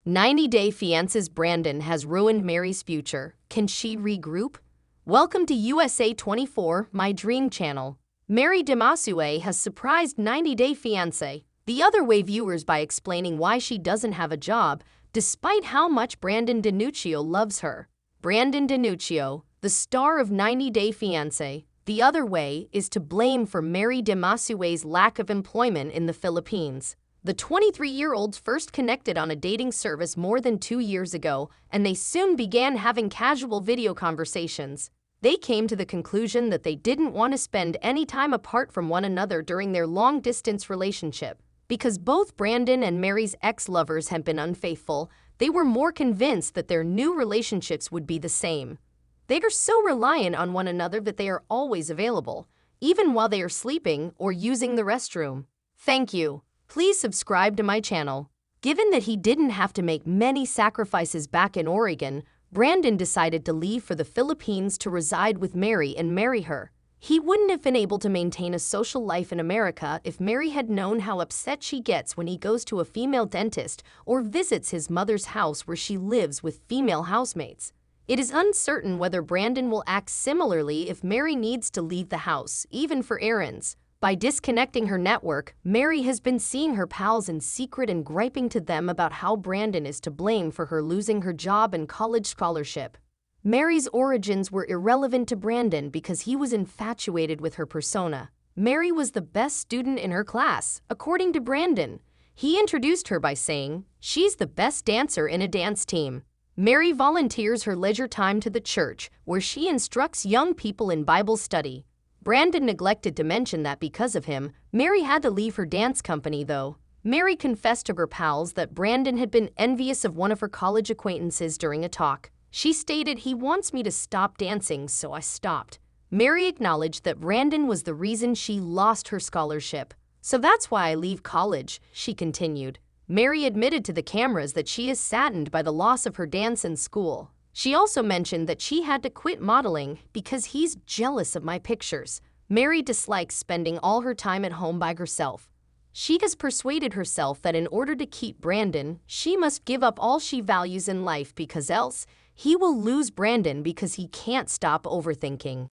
90-Day Fiancé's Brandan has ruined Mary's future. Can she regroup? Welcome to USA 24, my dream channel. Mary Demasu-ay has surprised 90-Day Fiancé, the other way viewers by explaining why she doesn't have a job, despite how much Brandan DeNuccio loves her. Brandan DeNuccio, the star of 90-Day Fiancé, the other way is to blame for Mary Demasu-ay's lack of employment in the Philippines. The 23-year-olds first connected on a dating service more than 2 years ago, and they soon began having casual video conversations. They came to the conclusion that they didn't want to spend any time apart from one another during their long-distance relationship. Because both Brandan and Mary's ex-lovers had been unfaithful, they were more convinced that their new relationships would be the same. They are so reliant on one another that they are always available, even while they are sleeping or using the restroom. Thank you. Please subscribe to my channel. Given that he didn't have to make many sacrifices back in Oregon, Brandan decided to leave for the Philippines to reside with Mary and marry her. He wouldn't have been able to maintain a social life in America if Mary had known how upset she gets when he goes to a female dentist or visits his mother's house where she lives with female housemates. It is uncertain whether Brandan will act similarly if Mary needs to leave the house, even for errands. By disconnecting her network, Mary has been seeing her pals in secret and griping to them about how Brandan is to blame for her losing her job and college scholarship. Mary's origins were irrelevant to Brandan because he was infatuated with her persona. Mary was the best student in her class, according to Brandan. He introduced her by saying, "She's the best dancer in a dance team." Mary volunteers her leisure time to the church, where she instructs young people in Bible study. Brandan neglected to mention that because of him, Mary had to leave her dance company though. Mary confessed to her pals that Brandan had been envious of one of her college acquaintances during a talk. She stated, "He wants me to stop dancing, so I stopped." Mary acknowledged that Brandan was the reason she lost her scholarship. "So that's why I leave college," she continued. Mary admitted to the cameras that she is saddened by the loss of her dance in school. She also mentioned that she had to quit modeling because he's jealous of my pictures. Mary dislikes spending all her time at home by herself. She has persuaded herself that in order to keep Brandan, she must give up all she values in life because else he will lose Brandan because he can't stop overthinking.